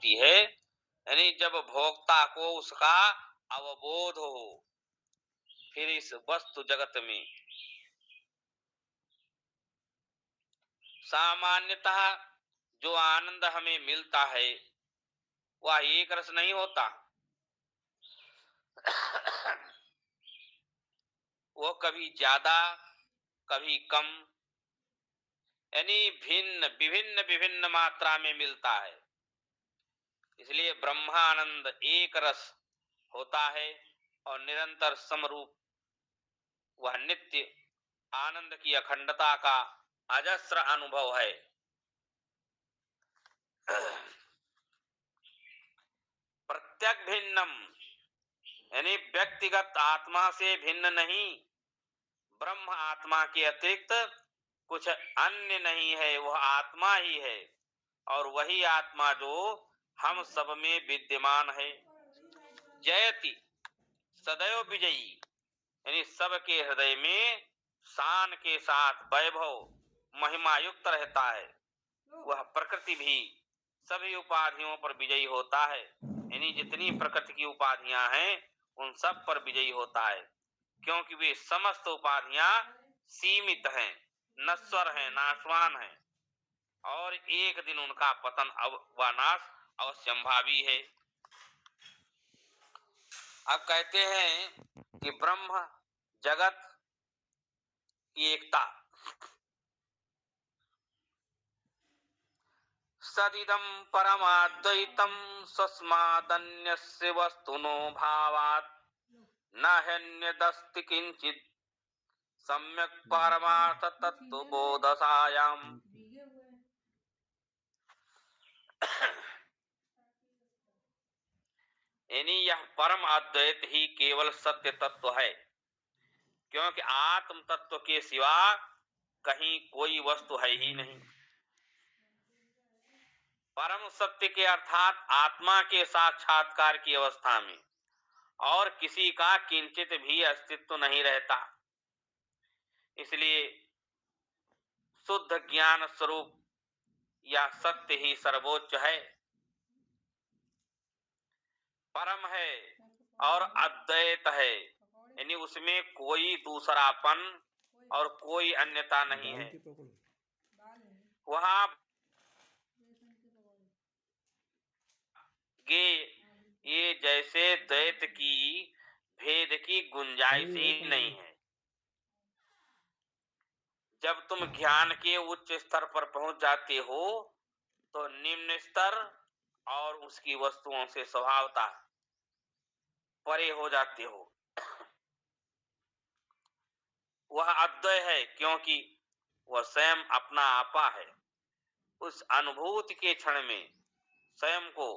होती है, यानी जब भोक्ता को उसका अवबोध हो। फिर इस वस्तु जगत में सामान्यतः जो आनंद हमें मिलता है वह एक रस नहीं होता, वो कभी ज्यादा कभी कम, यानी भिन्न विभिन्न विभिन्न मात्रा में मिलता है। इसलिए ब्रह्मानंद एक रस होता है और निरंतर समरूप, वह नित्य आनंद की अखंडता का अजस्र अनुभव है। प्रत्यक भिन्नम, यानी व्यक्तिगत आत्मा से भिन्न नहीं, ब्रह्म आत्मा के अतिरिक्त कुछ अन्य नहीं है, वह आत्मा ही है और वही आत्मा जो हम सब में विद्यमान है। जयति, सदैव विजयी, यानी सबके हृदय में शान के साथ वैभव महिमा युक्त रहता है। वह प्रकृति भी सभी उपाधियों पर विजयी होता है, यानी जितनी प्रकृति की उपाधियां हैं उन सब पर विजयी होता है, क्योंकि वे समस्त उपाधियां सीमित हैं, नश्वर हैं, नाशवान हैं और एक दिन उनका पतन व नाश अवश्यंभावी है। अब कहते हैं कि ब्रह्म जगत की एकता। सदिदं परमाद्वैतं स्वस्मादन्यस्य वस्तुनो भावात् न ह्यन्यदस्ति किंचित् सम्यक् परमार्थ तत्व बोधसायाम्। यानी यह परम अद्वैत ही केवल सत्य तत्व है, क्योंकि आत्म तत्व के सिवा कहीं कोई वस्तु है ही नहीं। परम सत्य के अर्थात आत्मा के साक्षात्कार की अवस्था में और किसी का किंचित भी अस्तित्व नहीं रहता। इसलिए शुद्ध ज्ञान स्वरूप या सत्य ही सर्वोच्च है, परम है और अद्वैत है, यानी उसमें कोई दूसरापन और कोई अन्यता नहीं है। वहां ये जैसे द्वैत की भेद की गुंजाइश ही नहीं है। जब तुम ज्ञान के उच्च स्तर पर पहुंच जाते हो तो निम्न स्तर और उसकी वस्तुओं से स्वभावतः परे हो जाते हो। वह अद्वय है क्योंकि वह स्वयं अपना आपा है। उस अनुभूति के क्षण में स्वयं को,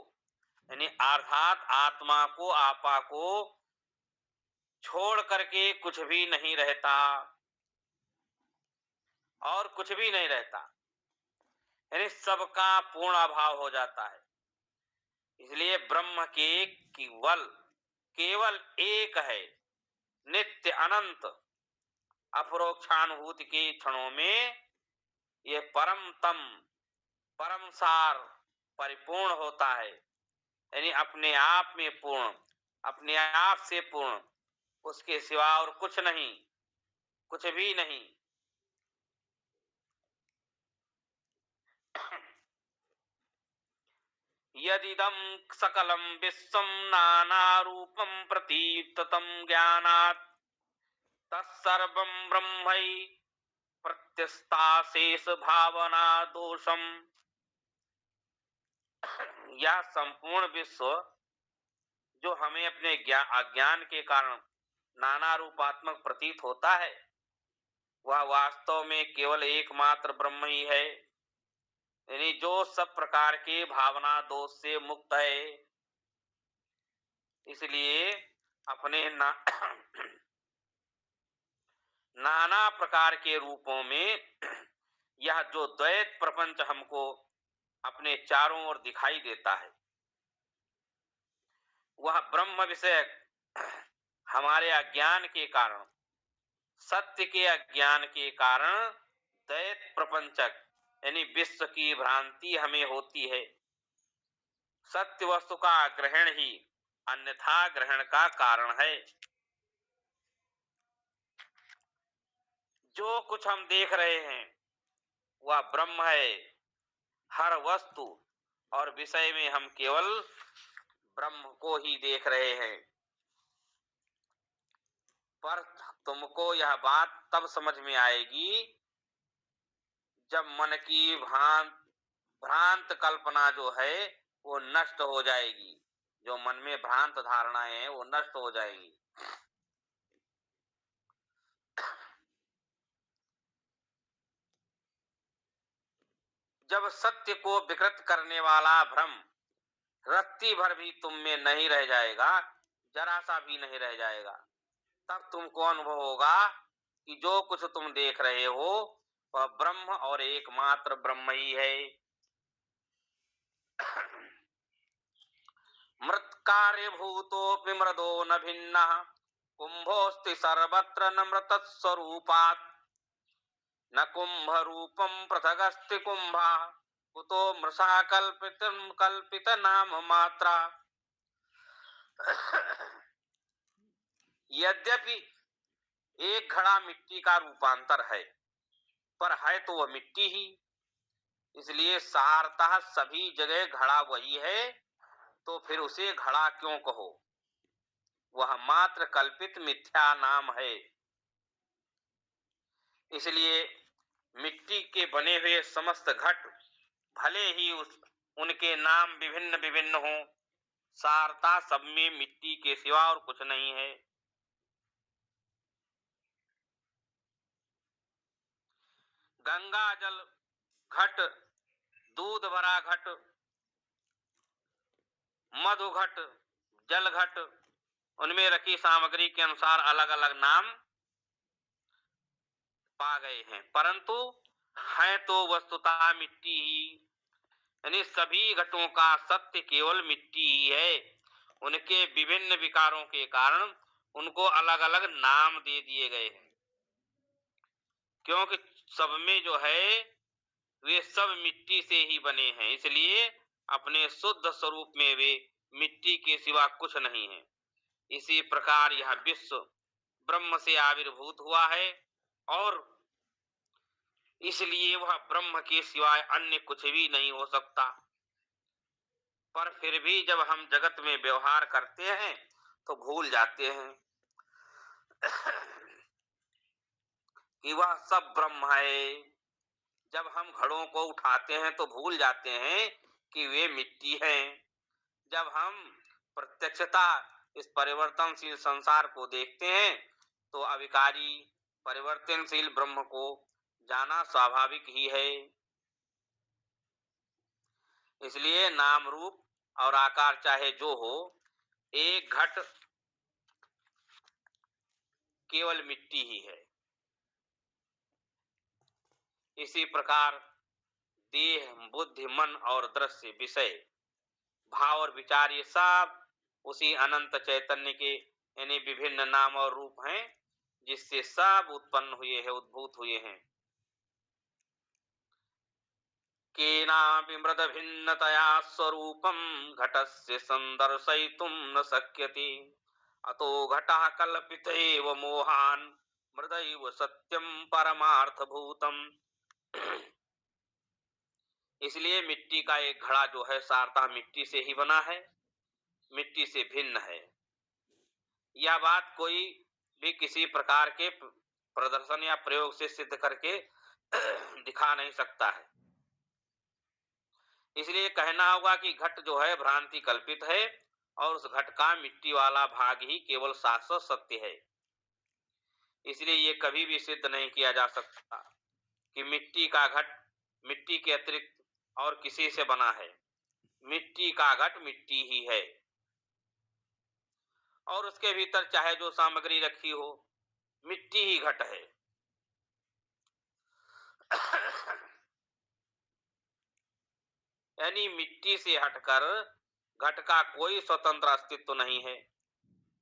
यानी अर्थात आत्मा को, आपा को छोड़ करके कुछ भी नहीं रहता और कुछ भी नहीं रहता, यानी सबका पूर्ण अभाव हो जाता है। इसलिए ब्रह्म के केवल एक है, नित्य अनंत अपरोक्षानुभूति के क्षणों में ये परम तम परम सार परिपूर्ण होता है, यानी अपने आप में पूर्ण, अपने आप से पूर्ण, उसके सिवा और कुछ नहीं, कुछ भी नहीं। यदिदं सकलं विश्वं नानारूपं प्रतीततं ज्ञानात् तत्सर्वं ब्रह्मै प्रत्यस्ताशेष भावना दोषम। यह संपूर्ण विश्व जो हमें अपने अज्ञान के कारण नाना रूपात्मक प्रतीत होता है, वह वास्तव में केवल एकमात्र ब्रह्म ही है, यानी जो सब प्रकार के भावना दोष से मुक्त है। इसलिए अपने नाना प्रकार के रूपों में यह जो द्वैत प्रपंच हमको अपने चारों ओर दिखाई देता है, वह ब्रह्म विषय हमारे अज्ञान के कारण, सत्य के अज्ञान के कारण द्वैत प्रपंचक यानी विश्व की भ्रांति हमें होती है। सत्य वस्तु का ग्रहण ही अन्यथा ग्रहण का कारण है। जो कुछ हम देख रहे हैं वह ब्रह्म है। हर वस्तु और विषय में हम केवल ब्रह्म को ही देख रहे हैं। पर तुमको यह बात तब समझ में आएगी जब मन की भ्रांत कल्पना जो है वो नष्ट हो जाएगी। जो मन में भ्रांत धारणाएं हैं वो नष्ट हो जाएगी। जब सत्य को विकृत करने वाला भ्रम रत्ती भर भी तुम में नहीं रह जाएगा, जरा सा भी नहीं रह जाएगा, तब तुमको अनुभव होगा कि जो कुछ तुम देख रहे हो वह ब्रह्म और एकमात्र ब्रह्म ही है। मृत कार्य भूतोऽपि मृदो न भिन्नः कुंभोऽस्ति सर्वत्र न मृत स्वरूपात् न कुंभ रूपम पृथगस्ति कुंभा कुतो मृषा कल्पित नाम मात्रा। यद्यपि एक घड़ा मिट्टी का रूपांतर है, पर है तो वह मिट्टी ही, इसलिए सारतः सभी जगह घड़ा वही है, तो फिर उसे घड़ा क्यों कहो? वह मात्र कल्पित मिथ्या नाम है। इसलिए मिट्टी के बने हुए समस्त घट भले ही उनके नाम विभिन्न विभिन्न हो, सारता सब में मिट्टी के सिवा और कुछ नहीं है। गंगा जल घट, दूध भरा घट, मधु घट, जल घट, उनमें रखी सामग्री के अनुसार अलग अलग नाम पा गए हैं, परंतु है तो वस्तुतः मिट्टी ही। यानी सभी घटों का सत्य केवल मिट्टी ही है। उनके विभिन्न विकारों के कारण उनको अलग अलग नाम दे दिए गए हैं, क्योंकि सब में जो है वे सब मिट्टी से ही बने हैं, इसलिए अपने शुद्ध स्वरूप में वे मिट्टी के सिवा कुछ नहीं है। इसी प्रकार यह विश्व ब्रह्म से आविर्भूत हुआ है और इसलिए वह ब्रह्म के सिवाय अन्य कुछ भी नहीं हो सकता। पर फिर भी जब हम जगत में व्यवहार करते हैं तो भूल जाते हैं कि वह सब ब्रह्म है। जब हम घड़ों को उठाते हैं तो भूल जाते हैं कि वे मिट्टी हैं। जब हम प्रत्यक्षता इस परिवर्तनशील संसार को देखते हैं तो अविकारी परिवर्तनशील ब्रह्म को जाना स्वाभाविक ही है। इसलिए नाम रूप और आकार चाहे जो हो, एक घट केवल मिट्टी ही है। इसी प्रकार देह, बुद्धि, मन और दृश्य, विषय, भाव और विचार ये सब उसी अनंत चैतन्य के यानी विभिन्न नाम और रूप हैं जिससे सब उत्पन्न हुए हैं, उद्भूत हुए हैं। केनापि मृद भिन्नतया स्वरूपं घटस्य संदर्शयितुं न शक्यते अतो घटः कल्पित एव मोहान् मृदैव सत्यं परमार्थभूतम्। इसलिए मिट्टी का एक घड़ा जो है सारता मिट्टी से ही बना है, मिट्टी से भिन्न है। यह बात कोई भी किसी प्रकार के प्रदर्शन या प्रयोग से सिद्ध करके दिखा नहीं सकता है। इसलिए कहना होगा कि घट जो है भ्रांति कल्पित है और उस घट का मिट्टी वाला भाग ही केवल शाश्वत सत्य है। इसलिए ये कभी भी सिद्ध नहीं किया जा सकता कि मिट्टी का घट मिट्टी के अतिरिक्त और किसी से बना है। मिट्टी का घट मिट्टी ही है और उसके भीतर चाहे जो सामग्री रखी हो, मिट्टी ही घट है। यानी मिट्टी से हटकर घट का कोई स्वतंत्र अस्तित्व नहीं है।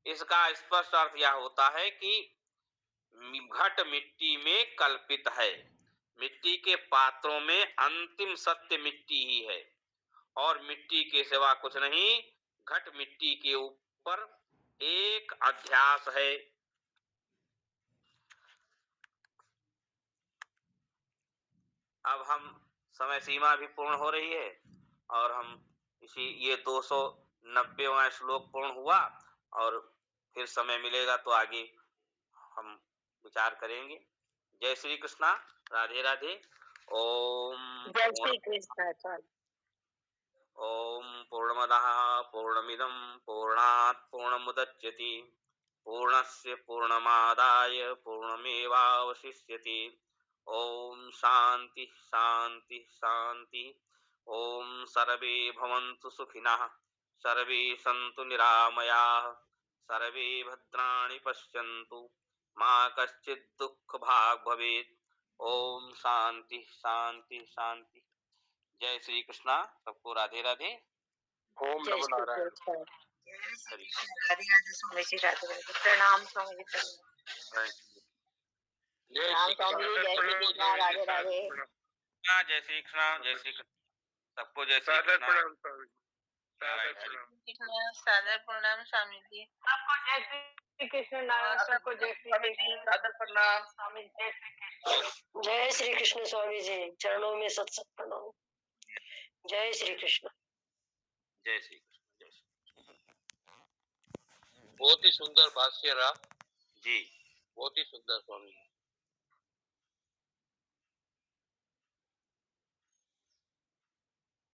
इसका स्पष्ट अर्थ यह होता है कि घट मिट्टी में कल्पित है। मिट्टी के पात्रों में अंतिम सत्य मिट्टी ही है और मिट्टी के सिवा कुछ नहीं, घट मिट्टी के ऊपर एक अध्यास है। अब हम समय सीमा भी पूर्ण हो रही है और हम ये 290वां श्लोक पूर्ण हुआ और फिर समय मिलेगा तो आगे हम विचार करेंगे। जय श्री कृष्णा, राधे राधे। ओम जय श्री कृष्ण। ओम पूर्णमदः पूर्णमिदं पूर्णात् पूर्णमुदच्यते पूर्णस्य पूर्णमादाय पूर्णमेवावशिष्यते। ओम शांति शांति शांति। ओम सर्वे भवन्तु सुखिनः, सर्वे सन्तु निरामयाः, सर्वे भद्राणि पश्यन्तु, मा कश्चित् दुःखभाग् भवेत्। ओम शांति शांति शांति। जय श्री कृष्णा। सबको राधे राधे। ओम नमो नारायण। हरि राधे राधे स्वामी जी, राधे राधे। प्रणाम स्वामी जी। जय प्रणाम स्वामी जी, जय श्री कृष्णा, राधे राधे। कृष्णा, जय श्री कृष्णा, जय श्री कृष्ण। सबको जय श्री कृष्णा। सादर प्रणाम स्वामी जी। सबको जय श्री कृष्ण। नारायण सबको जय श्री कृष्ण। सादर प्रणाम स्वामी जी। जय श्री कृष्ण। जय श्री कृष्ण स्वामी जी, चरणों में सत प्रणाम। जय श्री कृष्ण। जय श्री कृष्ण। जय श्री। बहुत ही सुंदर भाष्य रहा जी, बहुत ही सुंदर स्वामी।